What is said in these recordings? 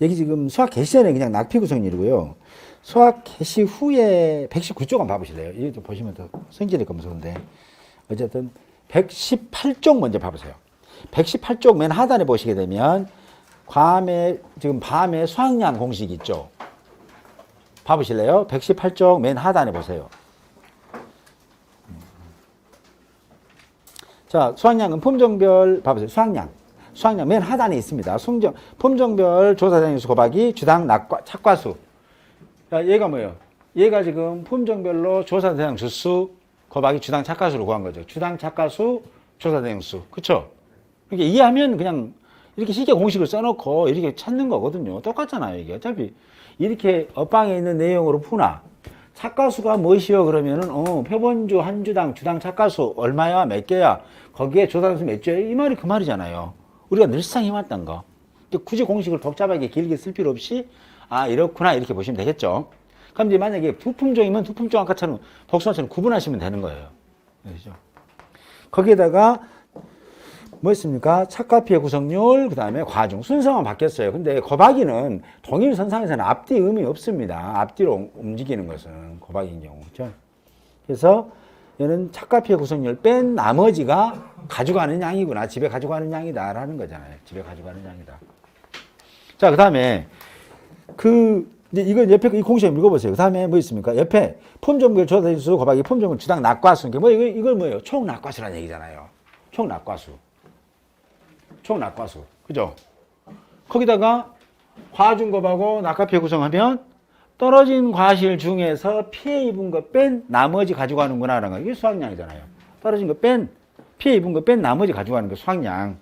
여기 지금 수학 개시 전에 그냥 낙피 구성률이고요. 수학 개시 후에 119쪽 한번 봐보실래요? 이거 좀 보시면 더 성질이 무서운데. 어쨌든 118쪽 먼저 봐보세요. 118쪽 맨 하단에 보시게 되면 지금 밤에 수학량 공식 있죠? 봐보실래요? 118쪽 맨 하단에 보세요. 자, 수학량은 품종별 봐보세요. 수학량 맨 하단에 있습니다. 품종별 조사대행수 곱하기 주당 착과수. 자, 얘가 뭐예요? 얘가 지금 품종별로 조사대행수 수 곱하기 주당 착과수를 구한 거죠. 주당 착과수, 조사대행수. 그쵸? 이렇게 이해하면 그냥 이렇게 쉽게 공식을 써놓고 이렇게 찾는 거거든요. 똑같잖아요, 이게. 어차피 이렇게 옆방에 있는 내용으로 푸나. 착과수가 무엇이요? 그러면은, 표본주 한 주당 주당 착과수 얼마야? 몇 개야? 거기에 조사대행수 몇 개야? 이 말이 그 말이잖아요. 우리가 늘상 해왔던 거. 굳이 공식을 복잡하게 길게 쓸 필요 없이, 아, 이렇구나. 이렇게 보시면 되겠죠. 그럼 이제 만약에 두 품종이면 두 품종 아까처럼 복숭아처럼 구분하시면 되는 거예요. 그렇죠? 거기에다가, 뭐 있습니까? 착과피의 구성률, 그 다음에 과중. 순서만 바뀌었어요. 근데 곱하기는 동일선상에서는 앞뒤 의미 없습니다. 앞뒤로 움직이는 것은 곱하기인 경우. 그렇죠? 그래서 얘는 착과피의 구성률 뺀 나머지가 가져가는 양이구나. 집에 가져가는 양이다. 라는 거잖아요. 집에 가져가는 양이다. 자, 그 다음에 이제 이거 옆에 이 공식 읽어보세요. 그 다음에 뭐 있습니까? 옆에 품종별 조사수 곱하기 품종별 주당 낙과수. 이걸 뭐예요? 총 낙과수라는 얘기잖아요. 총 낙과수. 그죠? 거기다가 과중 곱하고 낙과피해 구성하면 떨어진 과실 중에서 피해 입은 거 뺀 나머지 가져가는구나 라는 거. 이게 수학량이잖아요. 떨어진 거 피해 입은 거 뺀 나머지 가져가는 거 수학량.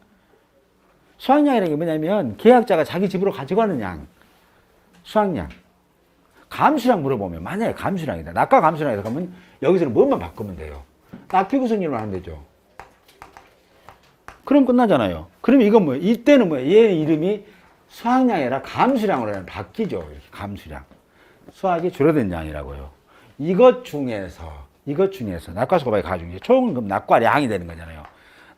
수학량이라는 게 뭐냐면 계약자가 자기 집으로 가져가는 양. 수학량. 감수량 물어보면 만약에 감수량이다. 낙과 감수량이다 그러면 여기서는 뭐만 바꾸면 돼요. 낙피 구성률만 하면 되죠. 그럼 끝나잖아요. 그럼 이건 뭐예요? 이때는 뭐예요? 얘 이름이 수학량이 아니라 감수량으로 바뀌죠. 이렇게 감수량. 수학이 줄어든 양이라고요. 이것 중에서 낙과수 곱하기 가중. 총 그럼 낙과량이 되는 거잖아요.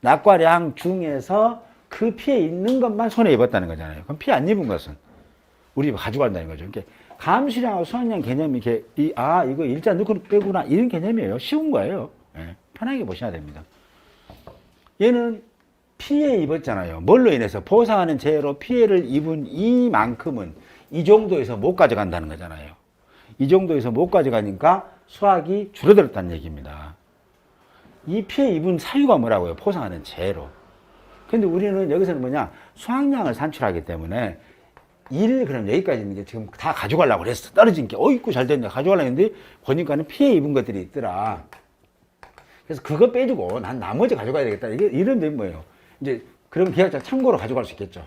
낙과량 중에서 그 피해 있는 것만 손에 입었다는 거잖아요. 그럼 피해 안 입은 것은 우리 집에 가져간다는 거죠. 이렇게 감수량하고 수학량 개념이 이렇게 이거 일자 넣고 빼구나 이런 개념이에요. 쉬운 거예요. 네, 편하게 보셔야 됩니다. 얘는 피해 입었잖아요. 뭘로 인해서 보상하는 재해로 피해를 입은 이만큼은 이 정도에서 못 가져간다는 거잖아요. 이 정도에서 못 가져가니까 수학이 줄어들었다는 얘기입니다. 이 피해 입은 사유가 뭐라고요? 보상하는 재해로. 근데 우리는 여기서는 뭐냐? 수학량을 산출하기 때문에 그럼 여기까지 있는 게 지금 다 가져가려고 그랬어. 떨어진 게, 있고 잘 됐네. 가져가려고 했는데, 보니까는 피해 입은 것들이 있더라. 그래서 그거 빼주고, 난 나머지 가져가야 되겠다. 이런 데 뭐예요? 이제, 그럼 계약자 참고로 가져갈 수 있겠죠.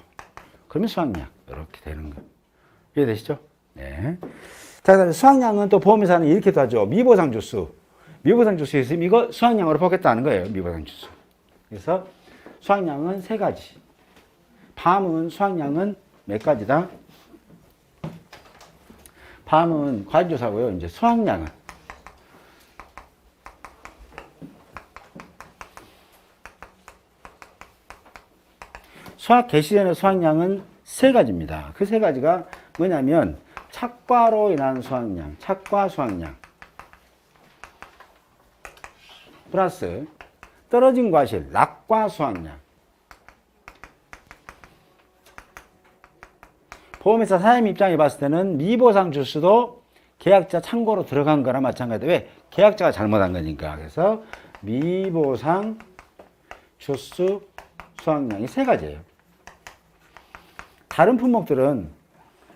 그러면 수학량. 이렇게 되는 거. 이해되시죠? 네. 자, 그 다음에 수학량은 또 보험회사는 이렇게도 하죠. 미보상 주수. 미보상 주수 있으면 이거 수학량으로 보겠다는 거예요. 미보상 주수. 그래서 수학량은 3가지. 밤은 수학량은 몇 가지다? 밤은 과정조사고요. 이제 수학량은 수학 개시 전의 수학량은 3가지입니다. 그 3가지가 뭐냐면 착과로 인한 수학량, 착과 수학량 플러스 떨어진 과실, 낙과 수학량. 보험회사 사장님 입장에 봤을 때는 미보상 주수도 계약자 참고로 들어간 거나 마찬가지다. 왜? 계약자가 잘못한 거니까. 그래서 미보상 주수 수학량이 3가지예요. 다른 품목들은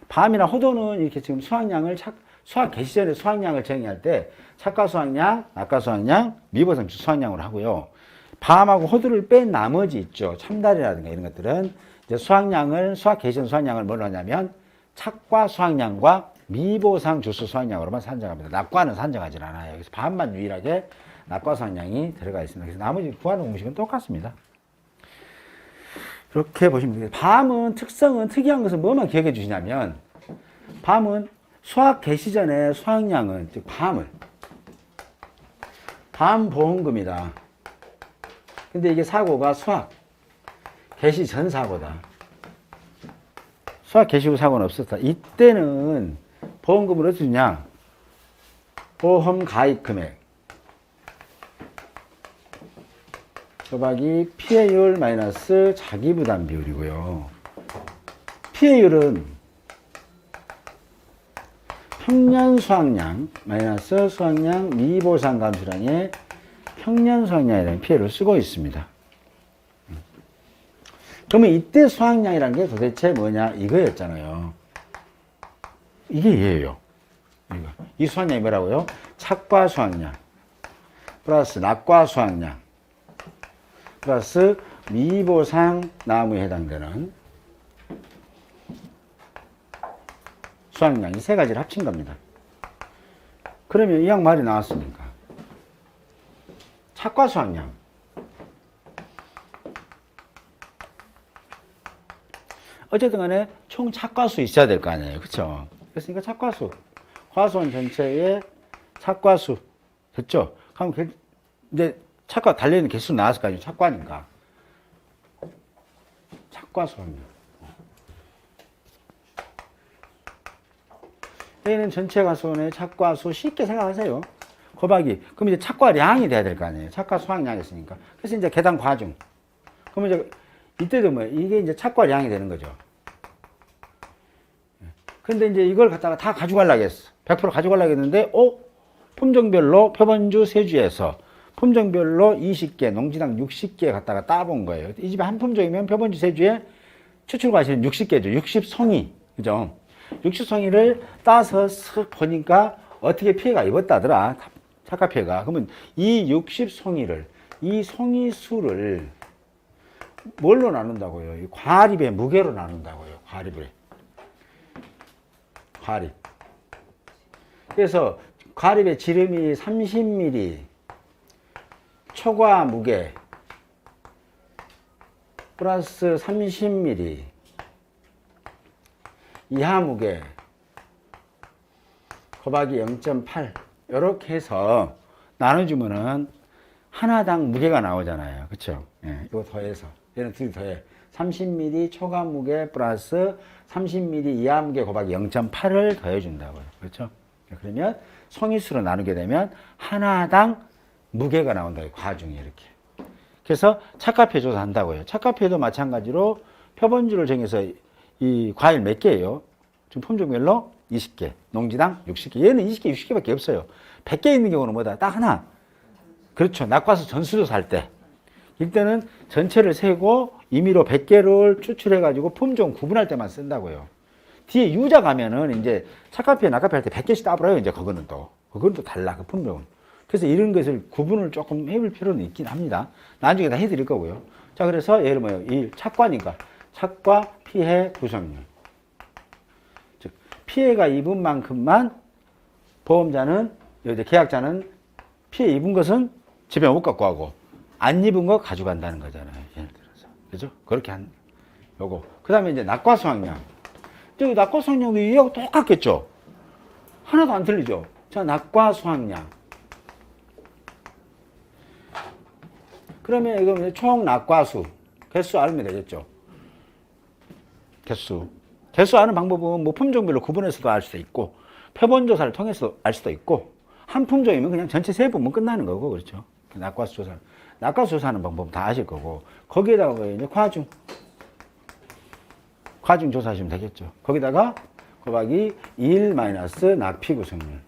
밤이나 호도는 이렇게 지금 수학량을 수학 개시 전에 수학량을 정의할 때 착과 수학량, 낙과 수학량, 미보상 주수 수학량으로 하고요. 밤하고 호도를 뺀 나머지 있죠. 참달이라든가 이런 것들은 이제 수학 개시 전 수학량을 뭐로 하냐면 착과 수학량과 미보상 주수 수학량으로만 산정합니다. 낙과는 산정하지 않아요. 그래서 밤만 유일하게 낙과 수학량이 들어가 있습니다. 그래서 나머지 구하는 공식은 똑같습니다. 이렇게 보시면 됩니다. 밤은 특이한 것은 뭐만 기억해 주시냐면 밤은 수학 개시 전에 수학량은 즉 밤 보험금이다. 근데 이게 사고가 수학 개시 전 사고다. 수학 개시후 사고는 없었다. 이때는 보험금을 어떻게 주냐? 보험 가입 금액 곱하기 피해율 마이너스 자기부담 비율이고요. 피해율은 평년 수확량 마이너스 수확량 미보상 감수량의 평년 수확량이라는 피해를 쓰고 있습니다. 그러면 이때 수확량이라는 게 도대체 뭐냐 이거였잖아요. 이게 얘예요. 이 수확량이 뭐라고요? 착과 수확량 플러스 낙과 수확량 플러스 미보상 나무에 해당되는 수확량이 세 가지를 합친 겁니다. 그러면 이 양말이 나왔으니까 착과 수확량 어쨌든 간에 총 착과수 있어야 될 거 아니에요. 그쵸? 그랬으니까 착과수 화수원 전체의 착과수 됐죠? 그럼 이제 착과 달려있는 개수 나왔을 거 아니에요. 착과니까 착과수합니다. 여기는 전체 가수원의 착과수 쉽게 생각하세요. 곱하기 그럼 이제 착과량이 돼야 될 거 아니에요. 착과 수확량이 있으니까. 그래서 이제 계산 과중. 그러면 이제 이때도 뭐 이게 이제 착과량이 되는 거죠. 근데 이제 이걸 갖다가 다 가져가려고 했어. 100% 가져가려고 했는데 품종별로 표본주 세주에서 품종별로 20개, 농지당 60개 갖다가 따본 거예요. 이 집에 한 품종이면 표본주 세주에 추출 과실은 60개죠. 60송이. 그죠? 60송이를 따서 쓱 보니까 어떻게 피해가 입었다더라. 착과 피해가. 그러면 이 60송이를, 이 송이 수를 뭘로 나눈다고요? 이 과립의 무게로 나눈다고요. 과립을. 과립. 그래서 과립의 지름이 30mm, 초과 무게 플러스 30mm, 이하 무게 곱하기 0.8 이렇게 해서 나눠주면은 하나당 무게가 나오잖아요. 그쵸? 예, 이거 더해서 얘는 둘이 더해 30mm 초과 무게 플러스 30mm 이하 무게 곱하기 0.8을 더해준다고요. 그렇죠? 그러면 송이수로 나누게 되면 하나당 무게가 나온다고요. 과중이 이렇게. 그래서 착과표 조사한다고요. 착과표도 마찬가지로 표본주를 정해서 이 과일 몇 개예요? 지금 품종별로 20개, 농지당 60개. 얘는 20개, 60개밖에 없어요. 100개 있는 경우는 뭐다? 딱 하나. 그렇죠. 낙과수 전수조사 할 때. 이때는 전체를 세고 임의로 100개를 추출해가지고 품종 구분할 때만 쓴다고요. 뒤에 유자 가면은 이제 착과표, 낙과표 할 때 100개씩 따버려요. 이제 그거는 또. 그건 또 달라. 그 품종은. 그래서 이런 것을 구분을 조금 해볼 필요는 있긴 합니다. 나중에 다 해드릴 거고요. 자, 그래서 예를 뭐예요? 이 착과니까. 착과 피해 구성률. 즉, 피해가 입은 만큼만 보험자는, 이제 계약자는 피해 입은 것은 집에 못 갖고 가고, 안 입은 거 가져간다는 거잖아요. 예를 들어서. 그죠? 그렇게 한, 요거. 그 다음에 이제 낙과 수확량. 저기 낙과 수확량도 이하고 똑같겠죠? 하나도 안 틀리죠? 자, 낙과 수확량. 그러면 이거 총 낙과수. 개수 알면 되겠죠? 개수. 개수 아는 방법은 뭐 품종별로 구분해서도 알 수도 있고, 표본조사를 통해서 알 수도 있고, 한 품종이면 그냥 전체 세보면 끝나는 거고, 그렇죠? 낙과수 조사. 낙과수 조사하는 방법 다 아실 거고, 거기에다가 이제 과중. 과중 조사하시면 되겠죠. 거기다가 곱하기 1 마이너스 낙피 구성률.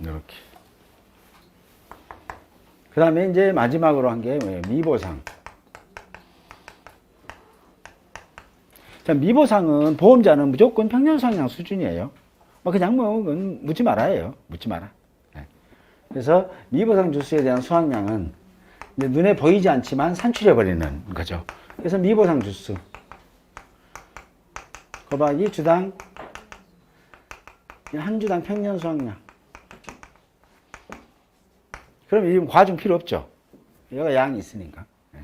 이렇게. 그 다음에 이제 마지막으로 한 게 뭐예요? 미보상. 자, 미보상은 보험자는 무조건 평년수확량 수준이에요. 그냥 뭐, 묻지 말아요. 묻지 마라. 네. 그래서 미보상 주수에 대한 수확량은 이제 눈에 보이지 않지만 산출해버리는 거죠. 그래서 미보상 주수. 곱하기 주당, 한 주당 평년 수확량. 그럼 이 과중 필요 없죠. 얘가 양이 있으니까. 네.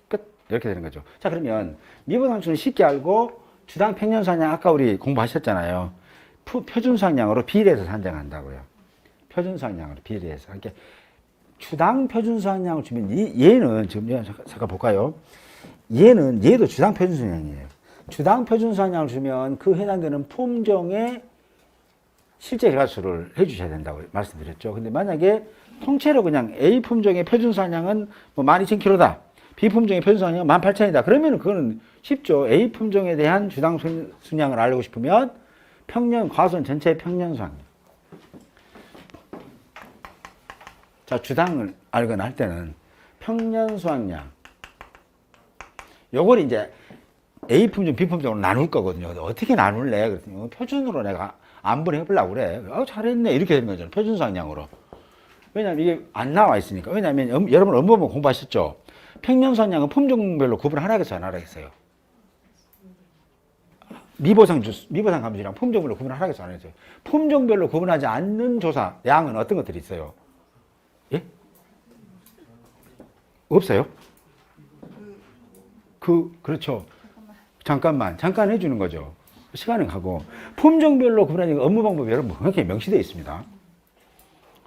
끝. 이렇게 되는 거죠. 자, 그러면 미보상수는 쉽게 알고 주당 평년 수확량 아까 우리 공부하셨잖아요. 표준 수확량으로 비례해서 산정한다고요. 표준 수확량으로 비례해서. 이렇게 주당 표준 수확량을 주면 얘는 지금 잠깐 볼까요? 얘도 주당 표준 수확량이에요. 주당 표준 수확량을 주면 그 해당되는 품종의 실제 개가수를 해주셔야 된다고 말씀드렸죠. 근데 만약에 통째로 그냥 A 품종의 표준 수확량은 뭐 12,000kg다. B 품종의 표준 수확량은 18,000이다. 그러면 그거는 쉽죠. A 품종에 대한 주당 수량을 알고 싶으면 평년 과수원 전체의 평년 수확량. 자, 주당을 알거나 할 때는 평년 수확량. 요걸 이제 A 품종, B 품종으로 나눌 거거든요. 어떻게 나눌래? 그랬더니 표준으로 내가 안분해 보려고 그래. 잘했네. 이렇게 되는 거죠. 표준 수확량으로. 왜냐면 이게 안 나와 있으니까. 왜냐면 여러분 업무본 공부하셨죠? 평년 수확량은 품종별로 구분하라겠어요? 안 하라겠어요? 미보상 감수랑 품종별로 구분하라겠어요? 안 하겠어요? 품종별로 구분하지 않는 조사, 양은 어떤 것들이 있어요? 예? 없어요? 그렇죠. 잠깐 해주는 거죠. 시간은 가고. 품종별로 구분하는 업무 방법이 여러분 정확히 명시되어 있습니다.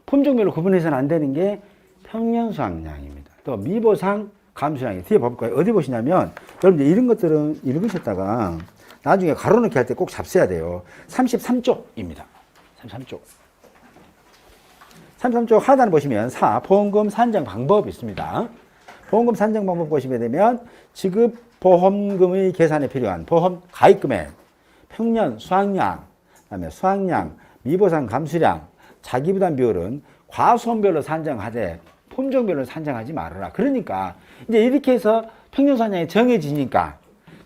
품종별로 구분해서는 안 되는 게 평년 수확량입니다. 또 미보상 감수량이 뒤에 볼까요? 어디 보시냐면, 여러분 이런 것들은 읽으셨다가 나중에 가로넣기 할 때 꼭 잡숴야 돼요. 33쪽입니다. 33쪽. 33쪽 하단에 보시면 보험금 산정 방법이 있습니다. 보험금 산정 방법 보시게 되면 지급 보험금의 계산에 필요한 보험 가입금액, 평년 수확량, 그다음에 수확량, 미보상 감수량, 자기부담 비율은 과수원별로 산정하되 품종별로 산정하지 말아라. 그러니까 이제 이렇게 해서 평년 수확량이 정해지니까,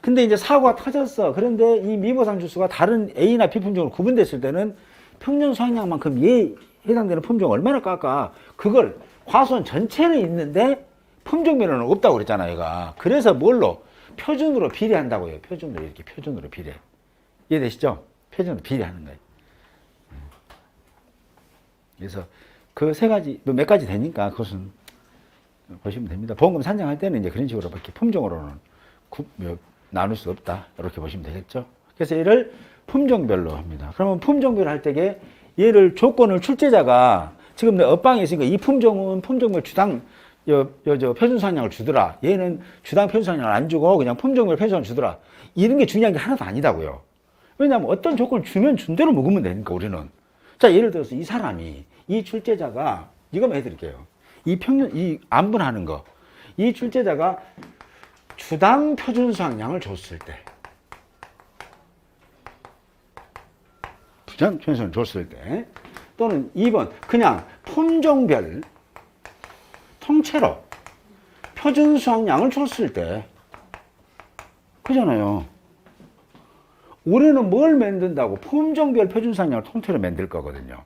근데 이제 사고가 터졌어. 그런데 이 미보상 주수가 다른 A나 B 품종으로 구분됐을 때는 평년 수확량만큼 얘 해당되는 품종 얼마나 깎아? 그걸 과수원 전체는 있는데 품종별로는 없다고 그랬잖아요, 얘가. 그래서 뭘로? 표준으로 비례한다고요. 표준으로, 이렇게 표준으로 비례. 이해되시죠? 표준으로 비례하는 거예요. 그래서 그 세 가지, 몇 가지 되니까 그것은 보시면 됩니다. 보험금 산정할 때는 이제 그런 식으로 밖에 품종으로는 나눌 수 없다. 이렇게 보시면 되겠죠? 그래서 얘를 품종별로 합니다. 그러면 품종별로 할 때에 얘를 조건을 출제자가 지금 내 업방에 있으니까 이 품종은 품종별 주당 표준 수확량을 주더라. 얘는 주당 표준 수확량을 안 주고 그냥 품종별 표준 수확량을 주더라. 이런 게 중요한 게 하나도 아니다고요. 왜냐하면 어떤 조건을 주면 준 대로 먹으면 되니까 우리는. 자, 예를 들어서 이 사람이, 이 출제자가, 이거만 해드릴게요. 이 안분하는 거. 이 출제자가 주당 표준 수확량을 줬을 때. 주당 표준 수확량을 줬을 때. 또는 2번, 그냥 품종별 통째로 표준 수확량을 줬을 때. 그잖아요. 올해는 뭘 만든다고? 품종별 표준 수확량을 통째로 만들 거거든요.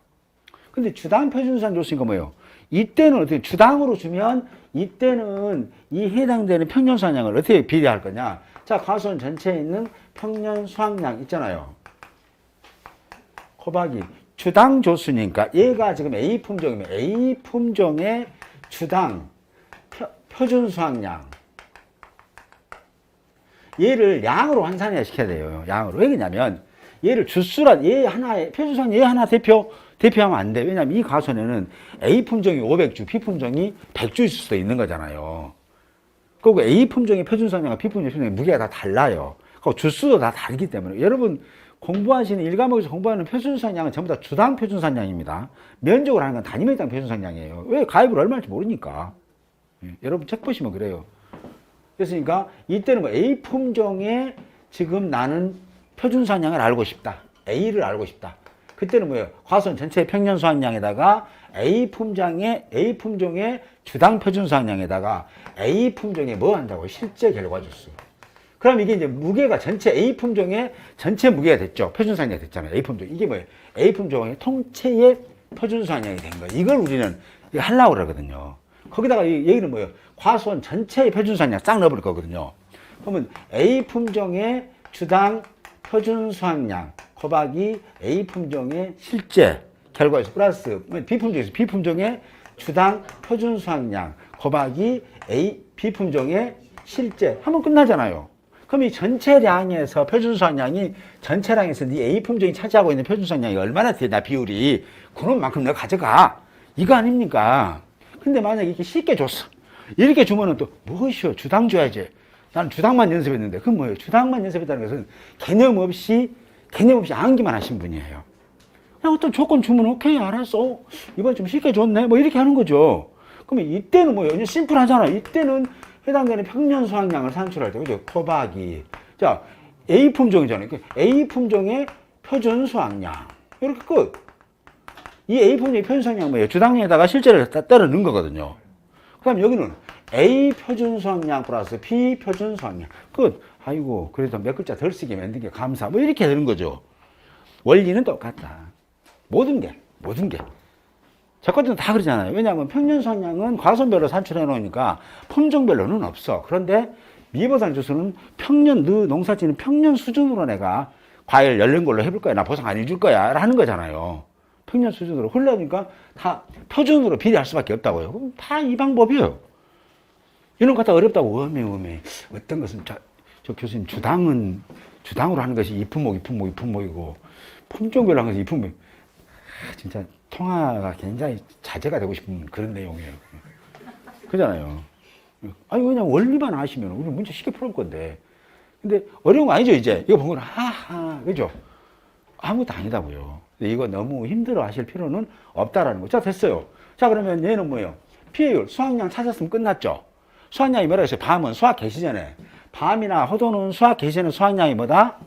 근데 주당 표준 수확량 줬으니까 뭐예요? 이때는 어떻게 주당으로 주면 이때는 이 해당되는 평년 수확량을 어떻게 비례할 거냐? 자, 과수원 전체에 있는 평년 수확량 있잖아요. 곱하기 주당 줬으니까 얘가 지금 A 품종이면 A 품종의 주당 표준 수확량, 얘를 양으로 환산해야 시켜야 돼요. 양으로. 왜 그러냐면 얘를 주수라, 얘 하나의 표준 수확량 얘 하나 대표하면 안 돼. 왜냐면 이 과수원에는 A 품종이 500주, B 품종이 100주일 수도 있는 거잖아요. 그리고 A 품종의 표준 수확량과 B 품종의 표준의 무게가 다 달라요. 그리고 주수도 다 다르기 때문에 여러분 공부하시는 1과목에서 공부하는 표준 수확량은 전부 다 주당 표준 수확량입니다. 면적으로 하는 건 단위에 따른 표준 수확량이에요. 왜? 가입을 얼마 할지 모르니까. 여러분 책 보시면 그래요. 그랬으니까 이때는 뭐 A 품종의 지금 나는 표준 수확량을 알고 싶다. A를 알고 싶다. 그때는 뭐예요? 과수원 전체 평년 수확량에다가 A 품종의 주당 표준 수확량에다가 A 품종에 뭐 한다고? 실제 결과 주수. 그럼 이게 이제 무게가 전체 A 품종의 전체 무게가 됐죠. 표준 수확량이 됐잖아요. A 품종. 이게 뭐예요? A 품종의 통째의 표준 수확량이 된 거예요. 이걸 우리는 하려고 그러거든요. 거기다가 이 얘기는 뭐예요? 과수원 전체의 표준 수확량 싹 넣어버릴 거거든요. 그러면 A 품종의 주당 표준 수확량 곱하기 A 품종의 실제 결과에서 플러스 B 품종의 주당 표준 수확량 곱하기 B 품종의 실제 하면 끝나잖아요. 그럼 이 전체량에서 표준 수확량이 전체량에서 네 A 품종이 차지하고 있는 표준 수확량이 얼마나 되냐 비율이 그런 만큼 내가 가져가 이거 아닙니까? 근데 만약에 이렇게 쉽게 줬어. 이렇게 주면은 또, 무엇이요? 주당 줘야지. 나는 주당만 연습했는데, 그건 뭐예요? 주당만 연습했다는 것은 개념 없이 암기만 하신 분이에요. 그냥 어떤 조건 주면, 오케이, 알았어. 이번 좀 쉽게 줬네. 뭐 이렇게 하는 거죠. 그러면 이때는 뭐예요? 심플하잖아. 이때는 해당되는 평년 수확량을 산출할 때, 그죠? 토박이. 자, A 품종이잖아요. A 품종의 표준 수확량. 이렇게 끝. 이 A 품종의 표준 수확량 뭐예요? 주당량에다가 실제를 따라 넣은 거거든요. 그 다음 여기는 A 표준 수확량 플러스 B 표준 수확량. 끝. 아이고, 그래도 몇 글자 덜 쓰게 만든 게 감사. 뭐 이렇게 되는 거죠. 원리는 똑같다. 모든 게. 저 것들은 다 그러잖아요. 왜냐하면 평년 수확량은 과수별로 산출해 놓으니까 품종별로는 없어. 그런데 미보상 주수는 평년, 너 농사지는 평년 수준으로 내가 과일 열린 걸로 해볼 거야. 나 보상 안 해줄 거야. 하는 거잖아요. 평년 수준으로. 그러려니까 다 표준으로 비례할 수밖에 없다고요. 그럼 다 이 방법이에요. 이런 거 갖다 어렵다고 웜해. 어떤 것은 저 교수님 주당으로 하는 것이 이 품목이고 품종별로 하는 것이 이 품목. 진짜 통화가 굉장히 자제가 되고 싶은 그런 내용이에요. 그잖아요. 아니, 그냥 원리만 아시면 우리 문제 쉽게 풀을 건데. 근데 어려운 거 아니죠, 이제? 이거 보면, 하하, 그죠? 아무것도 아니다고요. 근데 이거 너무 힘들어 하실 필요는 없다라는 거. 자, 됐어요. 자, 그러면 얘는 뭐예요? 피해율, 수확량 찾았으면 끝났죠? 수확량이 뭐라 했어요? 밤은 수확 개시 전에. 밤이나 호도는 수확 개시 전에 수확량이 뭐다?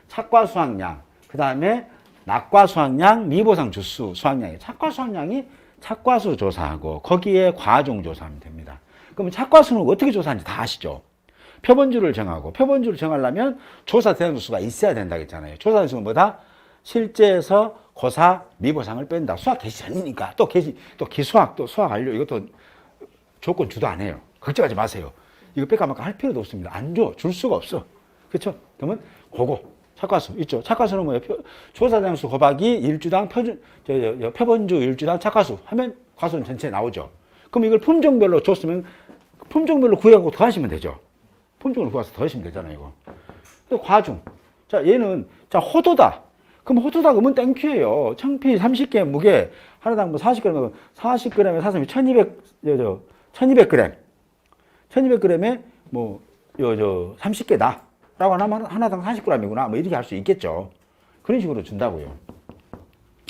착과 수확량. 그 다음에 낙과 수확량, 미보상 주수 수확량이. 착과 수확량이 착과수 조사하고 거기에 과종 조사하면 됩니다. 그러면 착과수는 어떻게 조사하는지 다 아시죠? 표본주를 정하고 표본주를 정하려면 조사 대상수가 있어야 된다고 했잖아요. 조사 대상수는 뭐다? 실제에서 고사, 미보상을 뺀다. 수학 개시 전이니까 또 기수학, 또 수학 완료 이것도 조건 주도 안 해요. 걱정하지 마세요. 이거 뺄까 말까 할 필요도 없습니다. 안 줘. 줄 수가 없어. 그렇죠? 그러면 그거 착과수 있죠. 착과수는 뭐예요? 조사 대상수 곱하기 일주당 표본주 일주당 착과수 하면 과수는 전체 나오죠. 그럼 이걸 품종별로 줬으면 품종별로 구해갖고 더하시면 되죠. 품종을 구해서 더하시면 되잖아요, 이거. 또 과중. 자, 얘는 자 호도다. 그럼 호도다 그러면 땡큐예요. 청피 30개 무게 하나당 뭐 40g, 40g에 사슴이 1200g. 1200g에 뭐 30개다. 라고 하면 하나당 40g이구나. 뭐 이렇게 할 수 있겠죠. 그런 식으로 준다고요.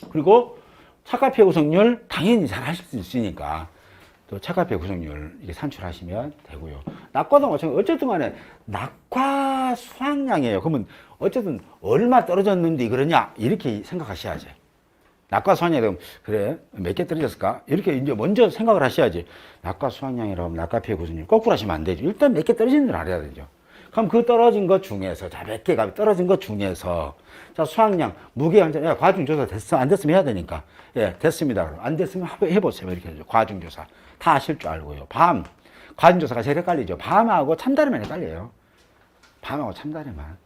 그리고 착과피해 구성률 당연히 잘 하실 수 있으니까 또 착과피해 구성률 이렇게 산출하시면 되고요. 낙과도 마찬가지. 어쨌든 간에 낙과 수확량이에요. 그러면 어쨌든 얼마 떨어졌는데 그러냐 이렇게 생각하셔야지. 낙과 수확량이 되면 그래 몇 개 떨어졌을까? 이렇게 이제 먼저 생각을 하셔야지. 낙과 수확량이라고 하면 낙과피해 구성률 거꾸로 하시면 안 되죠. 일단 몇 개 떨어진 줄 알아야 되죠. 그럼 그 떨어진 것 중에서, 자, 몇 개가 떨어진 것 중에서, 자, 수확량, 무게 한자, 야, 과중조사 됐어? 안 됐으면 해야 되니까. 예, 됐습니다. 안 됐으면 해보세요. 이렇게 해죠. 과중조사. 다 아실 줄 알고요. 과중조사가 제일 헷갈리죠. 밤하고 참다리만 헷갈려요. 밤하고 참다리만.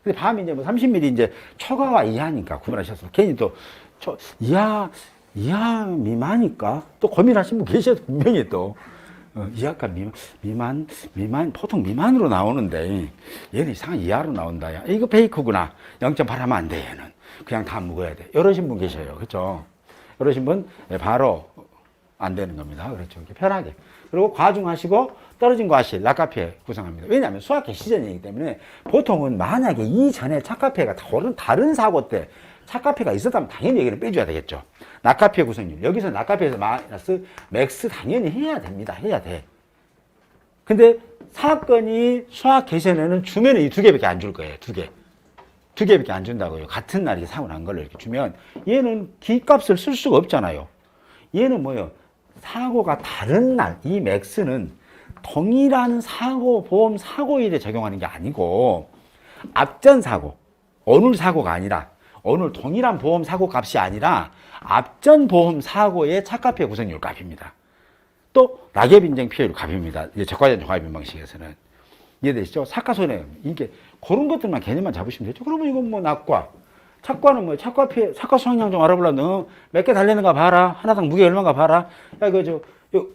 근데 밤이 이제 뭐 30mm 이제 초과와 이하니까 구분하셔서 괜히 또, 이하 미만일까? 또 고민하신 분 계셔도 분명히 또. 이하가 미만, 보통 미만으로 나오는데, 얘는 이상한 이하로 나온다. 야, 이거 페이크구나. 0.8 하면 안 돼, 얘는. 그냥 다 먹어야 돼. 이러신 분 계셔요. 그렇죠? 이러신 분, 바로 안 되는 겁니다. 그렇죠. 이렇게 편하게. 그리고 과중하시고, 떨어진 거 하실, 낙과피해 구성합니다. 왜냐하면 수학계 시전이기 때문에, 보통은 만약에 이전에 착과피해가 다른 사고 때, 착과피해가 있었다면 당연히 여기를 빼줘야 되겠죠. 낙과피해 구성률. 여기서 낙과피해에서 마이너스 맥스 당연히 해야 됩니다. 해야 돼. 근데 사건이 수학 개시에는 주면은 이 두 개밖에 안 줄 거예요. 두 개밖에 안 준다고요. 같은 날 이렇게 사고 난 걸로 이렇게 주면 얘는 기값을 쓸 수가 없잖아요. 얘는 뭐예요? 사고가 다른 날, 이 맥스는 동일한 보험 사고일에 적용하는 게 아니고 앞전 사고, 오늘 사고가 아니라 오늘 동일한 보험 사고 값이 아니라 앞전 보험 사고의 착과피해 구성률 값입니다. 또 낙엽 인정 피해율 값입니다. 이제 적과전 종합인 방식에서는 이해되시죠? 착과손해 이게 그런 것들만 개념만 잡으시면 되죠. 그러면 이건 뭐 낙과, 착과는 뭐 착과피해, 착과 수확량 좀 알아보려면 몇 개 달리는가 봐라. 하나당 무게 얼마인가 봐라. 야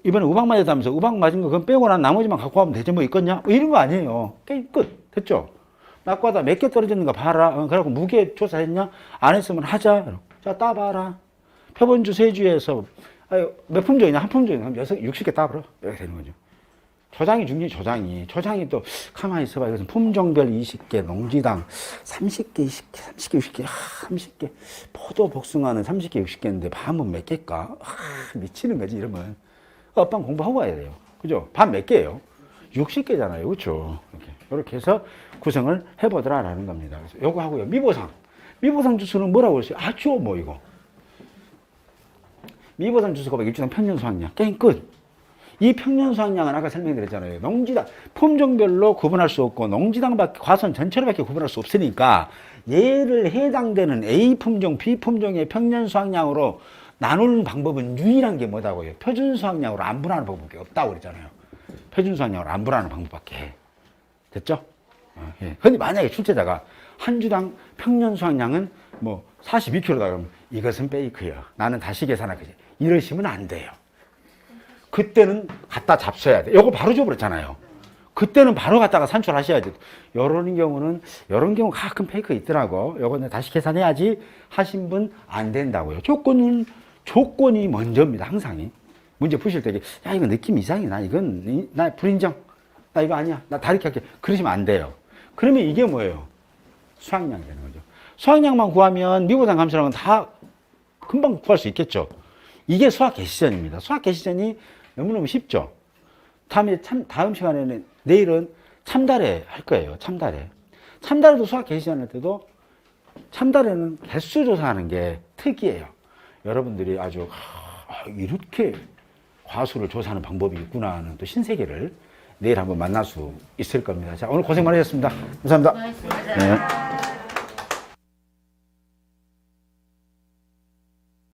이번에 우박 맞았다면서 우박 맞은 거 그건 빼고 난 나머지만 갖고 가면 되지 뭐 있겠냐? 뭐 이런 거 아니에요. 게임 끝 됐죠? 낙과다 몇 개 떨어졌는가 봐라. 그래갖고 무게 조사했냐? 안 했으면 하자. 자, 따봐라. 표본주 세 주에서 아니, 몇 품종이냐? 한 품종이냐? 한 60개 따버려. 이렇게 되는 거죠. 조장이 중요해, 조장이. 조장이 또, 가만히 있어봐. 이것은 품종별 20개, 농지당 30개, 20개, 30개, 60개, 30개. 포도 복숭아는 30개, 60개인데, 밤은 몇 개일까? 미치는 거지, 이러면. 밤 공부하고 와야 돼요. 그죠? 밤 몇 개예요? 60개잖아요. 그렇죠? 이렇게 해서 구성을 해보더라라는 겁니다. 그래서 요거 하고요. 미보상. 미보상 주수는 뭐라고 그랬어요? 아주 뭐 이거. 미보상 주수가 일주당 평년 수확량. 게임 끝. 이 평년 수확량은 아까 설명드렸잖아요. 농지당, 품종별로 구분할 수 없고 농지당밖에, 과수원 전체로밖에 구분할 수 없으니까 얘를 해당되는 A 품종, B 품종의 평년 수확량으로 나누는 방법은 유일한 게 뭐다고요? 표준 수확량으로 안분하는 방법밖에 없다고 그랬잖아요. 표준 수확량으로 안분하는 방법밖에 해. 됐죠? 예. 근데 만약에 출제자가 한 주당 평년 수확량은 뭐 42kg다 그러면 이것은 페이크야. 나는 다시 계산할 거지. 이러시면 안 돼요. 그때는 갖다 잡숴야 돼. 요거 바로 줘버렸잖아요. 그때는 바로 갖다가 산출하셔야 돼. 요런 경우 가끔 페이크 있더라고. 요거는 다시 계산해야지 하신 분 안 된다고요. 조건이 먼저입니다. 항상이. 문제 푸실 때, 야, 이거 느낌 이상해. 나 불인정. 나 이거 아니야. 나 다르게 할게. 그러시면 안 돼요. 그러면 이게 뭐예요? 수확량이 되는 거죠. 수확량만 구하면 미보상 감소량은 다 금방 구할 수 있겠죠. 이게 수학 개시전입니다. 수학 개시전이 너무너무 쉽죠. 다음 시간에는, 내일은 참달에 할 거예요. 참달에. 참달에도 수학 개시전 할 때도 참달에는 개수 조사하는 게 특이해요. 여러분들이 아주, 이렇게 과수를 조사하는 방법이 있구나 하는 또 신세계를 내일 한번 만날 수 있을 겁니다. 자, 오늘 고생 많으셨습니다. 감사합니다. 고맙습니다. 네.